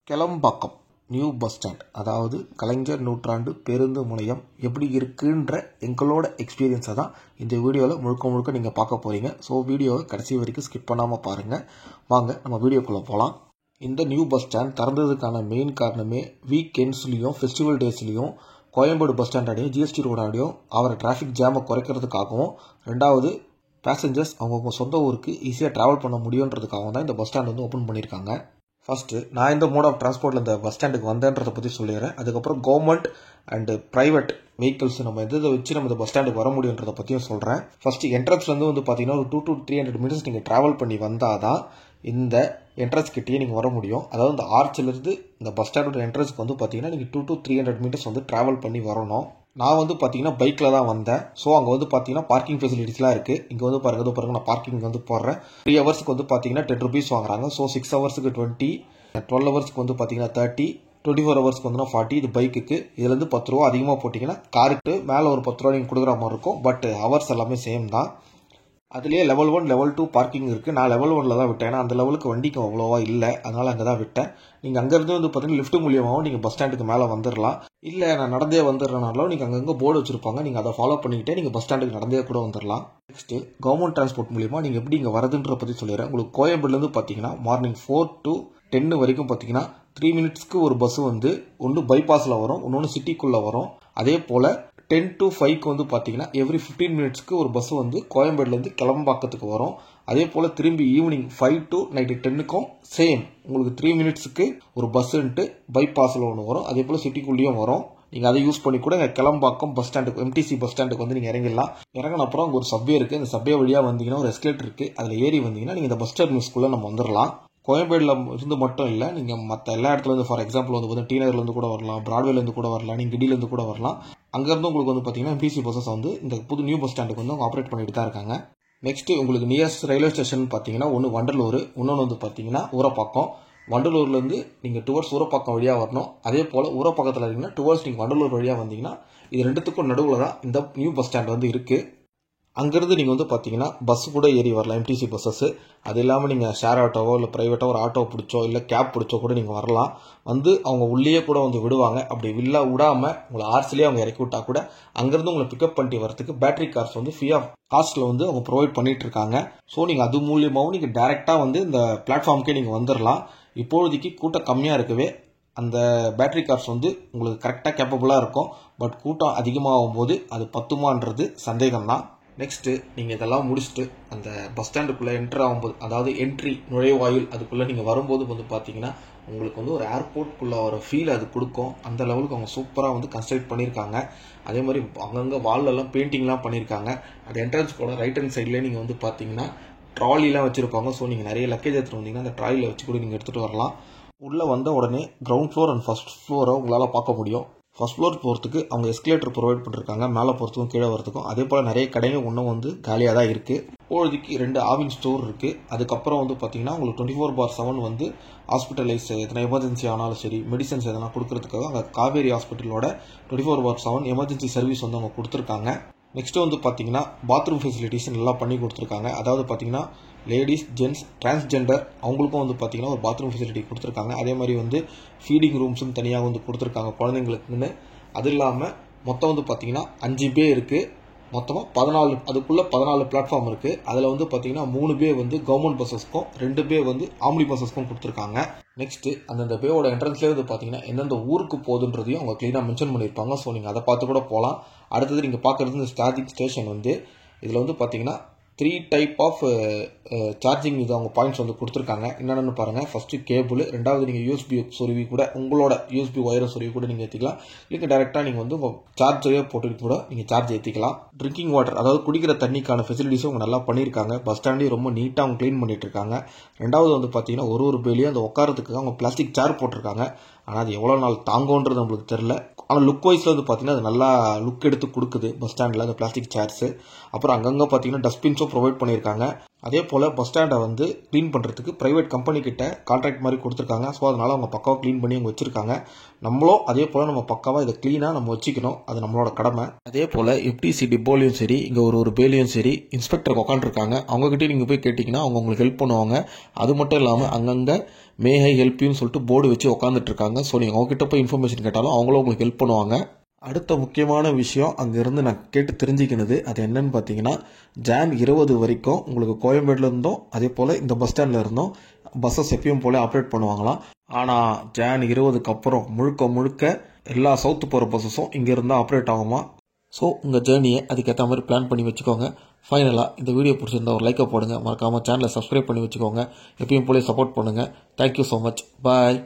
கெளம்பாக்கம் new bus stand, அதாவது கலைஞர் நூற்றாண்டு பேருந்து முனையம் எப்படி இருக்குன்ற எங்களோட எக்ஸ்பீரியன்ஸை தான் இந்த வீடியோவில் முழுக்க முழுக்க நீங்கள் பார்க்க போகிறீங்க. ஸோ வீடியோவை கடைசி வரைக்கும் ஸ்கிப் பண்ணாமல் பாருங்கள். வாங்க நம்ம வீடியோக்குள்ளே போகலாம். இந்த நியூ பஸ் ஸ்டாண்ட் திறந்ததுக்கான மெயின் காரணமே வீக்கெண்ட்ஸ்லேயும் ஃபெஸ்டிவல் டேஸ்லேயும் கோயம்பேடு பஸ் ஸ்டாண்டாடையும் ஜிஎஸ்டி ரோடாடையும் அவரை டிராஃபிக் ஜாமை குறைக்கிறதுக்காகவும், ரெண்டாவது பேசஞ்சர்ஸ் அவங்கவுங்க சொந்த ஊருக்கு ஈஸியாக ட்ராவல் பண்ண முடியுன்றதுக்காகவும் தான் இந்த பஸ் ஸ்டாண்ட் வந்து ஓப்பன் பண்ணியிருக்காங்க. ஃபஸ்ட்டு நான் இந்த மோட் ஆஃப் டிரான்ஸ்போர்ட்டில் இந்த பஸ் ஸ்டாண்டுக்கு வந்தேன்றதை பற்றி சொல்லிடுறேன். அதுக்கப்புறம் கவர்மெண்ட் அண்டு ப்ரைவேட் வெஹிக்கிள்ஸ் நம்ம எதை வச்சு நம்ம இந்த பஸ் ஸ்டாண்டுக்கு வர முடியுன்றதை பற்றியும் சொல்கிறேன். ஃபஸ்ட்டு என்ட்ரன்ஸ்லேருந்து வந்து பார்த்தீங்கன்னா ஒரு 2 to 300 minutes நீங்கள் ட்ராவல் பண்ணி வந்தால் தான் இந்த என்ட்ரன்ஸ் கிட்டேயே நீங்கள் வர முடியும். அதாவது இந்த ஆர்ச்சிலேருந்து இந்த பஸ் ஸ்டாண்டோட என்ட்ரன்ஸ்க்கு வந்து பார்த்தீங்கன்னா நீங்கள் 2 to 300 minutes வந்து ட்ராவல் பண்ணி வரணும். நான் வந்து பார்த்தீங்கன்னா பைக்கில் தான் வந்தேன். ஸோ அங்கே வந்து பார்த்தீங்கன்னா பார்க்கிங் ஃபெசிலிட்டிஸ்லாம் இருக்குது. இங்கே வந்து பாருங்க நான் பார்க்கிங் வந்து போடுறேன். 3 ஹவர்ஸ்க்கு வந்து பார்த்தீங்கன்னா 10 rupees வாங்குறாங்க. ஸோ 6 ஹவர்ஸுக்கு 20, 12 ஹவர்ஸ்க்கு வந்து பார்த்தீங்கன்னா 30, 24 ஹவர்ஸ்க்கு வந்து 40. இது பைக்குக்கு இதுலேருந்து 10 ரூபா அதிகமாக போட்டிங்கன்னா காருக்கு மேலே ஒரு 10 ரூபா நீங்கள் கொடுக்குற மாதிரி இருக்கும். பட் ஹவர்ஸ் எல்லாமே சேம் தான். அதுலேயே லெவல் 1 லெவல் 2 பார்க்கிங் இருக்குது. நான் லெவல் 1 தான் விட்டேன். ஏன்னா அந்த லெவலுக்கு வண்டிக்கு அவ்வளோவா இல்லை, அதனால் அங்கே தான் விட்டேன். நீங்கள் அங்கேருந்து வந்து பார்த்தீங்கன்னா லிஃப்ட் மூலியமாகவும் நீங்கள் பஸ் ஸ்டாண்டுக்கு மேலே வந்துடலாம். இல்லை நான் நடந்தே வந்துடுறனாலும் நீங்கள் அங்கங்கே போர்டு வச்சுருப்பாங்க, நீங்கள் அதை ஃபாலோ பண்ணிக்கிட்டே நீங்கள் பஸ் ஸ்டாண்டுக்கு நடந்தே கூட வந்துடலாம். நெக்ஸ்ட்டு கவர்மெண்ட் டிரான்ஸ்போர்ட் மூலியமாக நீங்கள் எப்படி இங்கே வரதுன்ற பற்றி சொல்லிடுறேன். உங்களுக்கு கோயம்பேடுலேருந்து பார்த்தீங்கன்னா மார்னிங் 4 to 10 வரைக்கும் பார்த்தீங்கன்னா 3 minutesக்கு ஒரு பஸ் வந்து ஒன்று பைபாஸில் வரும், இன்னொன்று சிட்டிக்குள்ளே வரும். அதே போல் 10 to 5க்கு வந்து பார்த்தீங்கன்னா எவ்ரி 15 minutesக்கு ஒரு பஸ் வந்து கோயம்பேடுலேருந்து கிளம்பாக்கத்துக்கு வரும். அதே போல் திரும்பி ஈவினிங் 5 to நைட்டு 10க்கும் சேம் உங்களுக்கு 3 minutesக்கு ஒரு பஸ்ஸுன்ட்டு பைபாஸில் ஒன்று வரும். அதே போல் சிட்டிக்குள்ளேயும் வரும். நீங்கள் அதை யூஸ் பண்ணி கூட கிளம்பாக்கம் பஸ் ஸ்டாண்டுக்கு எம்டிசி பஸ் ஸ்டாண்டுக்கு வந்து நீங்கள் இறங்கிடலாம். இறங்கின அப்புறம் அங்கே ஒரு சப்வே இருக்குது. அந்த சப்வே வழியாக வந்தீங்கன்னா ஒரு எஸ்கலேட்டர் இருக்குது. அதில் ஏறி வந்தீங்கன்னா நீங்கள் இந்த பஸ் டெர்மினஸ்குள்ளே நம்ம வந்துடலாம். கோயம்பேடில் இருந்து மட்டும் இல்லை, நீங்கள் மற்ற எல்லா இடத்துலேருந்து ஃபார் எக்ஸாம்பிள் வந்து பார்த்தீங்கன்னா டீனர்லேருந்து கூட வரலாம், பிராட்வேலேருந்து கூட வரலாம், நீங்கள் கிடிலேருந்து கூட வரலாம். அங்கேருந்து உங்களுக்கு வந்து பார்த்தீங்கன்னா எம்டிசி பஸ்ஸஸ் வந்து இந்த புது நியூ பஸ் ஸ்டாண்டுக்கு வந்து அவங்க ஆப்ரேட் பண்ணிட்டு தான் இருக்காங்க. நெக்ஸ்ட்டு உங்களுக்கு நியர்ஸ்ட் ரயில்வே ஸ்டேஷன் பார்த்தீங்கன்னா ஒன்று வண்டலூர், இன்னொன்று வந்து பார்த்தீங்கன்னா ஊரப்பாக்கம். வண்டலூர்லேருந்து நீங்கள் டுவர்ட்ஸ் ஊரப்பாக்கம் வழியாக வரணும். அதே போல் ஊரப்பாக்கத்தில் இருக்கீங்கன்னா டுவர்ட்ஸ் நீங்கள் வண்டலூர் வழியாக வந்தீங்கன்னா இது ரெண்டுத்துக்கும் நடுவில் தான் இந்த நியூ பஸ் ஸ்டாண்ட் வந்து இருக்குது. அங்கேருந்து நீங்கள் வந்து பார்த்தீங்கன்னா பஸ் கூட ஏறி வரலாம், எம்டிசி பஸ்ஸஸ். அது இல்லாமல் நீங்கள் ஷேர் ஆட்டோவோ இல்லை ப்ரைவேட்டாக ஒரு ஆட்டோ பிடிச்சோ இல்லை கேப் பிடிச்சோ கூட நீங்கள் வரலாம். வந்து அவங்க உள்ளேயே கூட வந்து விடுவாங்க. அப்படி விடாமல் உங்களை ஆர்சிலேயே அவங்க இறக்கி விட்டா கூட அங்கேருந்து உங்களை பிக்கப் பண்ணிட்டு வரதுக்கு பேட்டரி கார்ஸ் வந்து ஃப்ரீ ஆஃப் காஸ்ட்டில் வந்து அவங்க ப்ரொவைட் பண்ணிட்டு இருக்காங்க. ஸோ நீங்கள் அது மூலியமாகவும் நீங்கள் டேரெக்டாக வந்து இந்த பிளாட்ஃபார்முக்கே நீங்கள் வந்துடலாம். இப்பொழுதைக்கு கூட்டம் கம்மியாக இருக்கவே அந்த பேட்டரி கார்ஸ் வந்து உங்களுக்கு கரெக்டாக கேப்பபுளாக இருக்கும். பட் கூட்டம் அதிகமாகும் போது அது பத்துமான்றது சந்தேகம் தான். நெக்ஸ்ட்டு நீங்கள் இதெல்லாம் முடிச்சுட்டு அந்த பஸ் ஸ்டாண்டுக்குள்ளே என்ட்ரு ஆகும்போது, அதாவது என்ட்ரி நுழைவாயில் அதுக்குள்ளே நீங்கள் வரும்போது வந்து பார்த்தீங்கன்னா உங்களுக்கு வந்து ஒரு ஏர்போர்ட்குள்ளே ஒரு ஃபீல் அது கொடுக்கும். அந்த லெவலுக்கு அவங்க சூப்பராக வந்து கன்ஸ்ட்ரக்ட் பண்ணியிருக்காங்க. அதே மாதிரி அங்கங்கே வால்லெல்லாம் பெயிண்டிங்லாம் பண்ணியிருக்காங்க. அது என்ட்ரன்ஸ்கோட ரைட் ஹேண்ட் சைட்லேயே நீங்கள் வந்து பார்த்தீங்கன்னா ட்ராலிலாம் வச்சுருப்பாங்க. ஸோ நீங்கள் நிறைய லக்கேஜ் எடுத்துகிட்டு வந்தீங்கன்னா அந்த ட்ராலியில் வச்சு கூட நீங்கள் எடுத்துகிட்டு வரலாம். உள்ளே வந்த உடனே கிரவுண்ட் ஃப்ளோர் அண்ட் ஃபர்ஸ்ட் ஃப்ளோரை உங்களால் பார்க்க முடியும். ஃபர்ஸ்ட் ஃப்ளோர் போகிறதுக்கு அவங்க எஸ்கலேட்டர் ப்ரொவைட் பண்ணிருக்காங்க, மேலே போகிறதுக்கும் கீழே வரதுக்கும். அதே போல் நிறைய கடைங்க ஒன்றும் வந்து காலியாக தான் இருக்குது. இப்போதைக்கு 2 ஆவின் ஸ்டோர் இருக்குது. அதுக்கப்புறம் வந்து பார்த்தீங்கன்னா உங்களுக்கு 24/7 வந்து ஹாஸ்பிட்டலைஸ் எதனா எமர்ஜென்சி ஆனாலும் சரி, மெடிசன்ஸ் எதனா கொடுக்கறதுக்காக அங்கே காவேரி ஹாஸ்பிட்டலோட 24/7 எமர்ஜென்சி சர்வீஸ் வந்து அவங்க கொடுத்துருக்காங்க. நெக்ஸ்ட்டு வந்து பார்த்தீங்கன்னா பாத்ரூம் ஃபெசிலிட்டிஸ் நல்லா பண்ணி கொடுத்துருக்காங்க. அதாவது பார்த்தீங்கன்னா லேடிஸ், ஜென்ட்ஸ், டிரான்ஸ்ஜெண்டர் அவங்களுக்கும் வந்து பார்த்தீங்கன்னா ஒரு பாத்ரூம் ஃபெசிலிட்டி கொடுத்துருக்காங்க. அதே மாதிரி வந்து ஃபீடிங் ரூம்ஸும் தனியாக வந்து கொடுத்துருக்காங்க குழந்தைங்களுக்குன்னு. அது இல்லாமல் மொத்தம் வந்து பார்த்தீங்கன்னா 5 பே இருக்குது. மொத்தமாக 14, அதுக்குள்ளே 14 பிளாட்ஃபார்ம் இருக்குது. அதில் வந்து பார்த்தீங்கன்னா 3 பே வந்து கவர்மெண்ட் பஸ்ஸஸ்க்கும் 2 பே வந்து ஆம்னி பஸ்ஸஸ்க்கும் கொடுத்துருக்காங்க. நெக்ஸ்ட்டு அந்தந்த பேவோட என்ட்ரன்ஸ்லேயே வந்து பார்த்தீங்கன்னா எந்தெந்த ஊருக்கு போகுதுன்றதையும் அவங்க க்ளீனாக மென்ஷன் பண்ணியிருப்பாங்க. ஸோ நீங்கள் அதை பார்த்து கூட போகலாம். அடுத்தது நீங்கள் பார்க்குறது இந்த சார்ஜிங் ஸ்டேஷன் வந்து இதில் வந்து பார்த்தீங்கன்னா 3 டைப் ஆஃப் சார்ஜிங் இது அவங்க பாயிண்ட்ஸ் வந்து கொடுத்துருக்காங்க. என்னென்னு பாருங்கள். ஃபஸ்ட்டு கேபிள், ரெண்டாவது நீங்கள் யூஎஸ்பி சொருவி கூட உங்களோட யூஎஸ்பி ஒயரை சொருவி கூட நீங்கள் ஏற்றிக்கலாம். இல்லை டேரெக்டாக நீங்கள் வந்து உங்கள் சார்ஜரே போட்டுட்டு கூட நீங்கள் சார்ஜ் ஏற்றிக்கலாம். ட்ரிங்கிங் வாட்டர், அதாவது குடிக்கிற தண்ணிக்கான ஃபெசிலிட்டிஸும் அவங்க நல்லா பண்ணியிருக்காங்க. பஸ் ஸ்டாண்டையும் ரொம்ப நீட்டாக அவங்க க்ளீன் பண்ணிட்டு இருக்காங்க. ரெண்டாவது வந்து பார்த்தீங்கன்னா ஒரு பேலையும் அந்த உட்காரத்துக்கு அவங்க பிளாஸ்டிக் சேர் போட்டிருக்காங்க. ஆனால் அது எவ்வளோ நாள் தாங்கன்றது நம்மளுக்கு தெரில. ஆனால் லுக் வைஸில் வந்து பார்த்தீங்கன்னா அது நல்லா லுக் எடுத்து கொடுக்குது பஸ் ஸ்டாண்டில் அந்த பிளாஸ்டிக் சேர்ஸு. அப்புறம் அங்கங்கே பார்த்தீங்கன்னா டஸ்ட்பின்ஸும் ஃபெசிலிட்டிஸும் ப்ரொவைட் பண்ணியிருக்காங்க. அதே போல் பஸ் ஸ்டாண்டை வந்து க்ளீன் பண்ணுறதுக்கு ப்ரைவேட் கம்பெனி கிட்ட கான்ட்ராக்ட் மாதிரி கொடுத்துருக்காங்க. ஸோ அதனால் அவங்க பக்காவாக க்ளீன் பண்ணி அங்கே வச்சுருக்காங்க. நம்மளும் அதே போல் நம்ம பக்காவாக இதை க்ளீனாக நம்ம வச்சுக்கணும். அது நம்மளோட கடமை. அதே போல் எஃப்டிசி டிப்போலையும் சரி, இங்கே ஒரு பேலையும் சரி இன்ஸ்பெக்டர் உட்காந்துருக்காங்க. அவங்ககிட்டயும் நீங்கள் போய் கேட்டிங்கன்னா அவங்க உங்களுக்கு ஹெல்ப் பண்ணுவாங்க. அது மட்டும் இல்லாமல் அங்கங்கே மே ஐ ஹெல்ப் யூன்னு சொல்லிட்டு போர்டு வச்சு உட்காந்துட்டு இருக்காங்க. ஸோ நீங்கள் அவங்ககிட்ட போய் இன்ஃபர்மேஷன் கேட்டாலும் அவங்களும் உங்களுக்கு ஹெல்ப் பண்ணுவாங்க. அடுத்த முக்கியமான விஷயம் அங்கேருந்து நான் கேட்டு தெரிஞ்சுக்கினது அது என்னன்னு பார்த்தீங்கன்னா, ஜான் 20 வரைக்கும் உங்களுக்கு கோயம்பேடுல இருந்தோம் அதே போல் இந்த பஸ் ஸ்டாண்டில் இருந்தோம் பஸ்ஸஸ் எப்பயும் போல ஆப்ரேட் பண்ணுவாங்களாம். ஆனால் ஜான் 20க்கு அப்புறம் முழுக்க எல்லா சவுத்து போகிற பஸ்ஸஸும் இங்கே இருந்தால் ஆப்ரேட் ஆகுமா. ஸோ உங்கள் ஜேர்னியை அதுக்கேற்ற மாதிரி பிளான் பண்ணி வச்சுக்கோங்க. ஃபைனலாக இந்த வீடியோ பிடிச்சிருந்தா ஒரு லைக்கை போடுங்க. மறக்காமல் சேனலை சப்ஸ்கிரைப் பண்ணி வச்சுக்கோங்க. எப்பயும் போல சப்போர்ட் பண்ணுங்கள். Thank you so much. பாய்.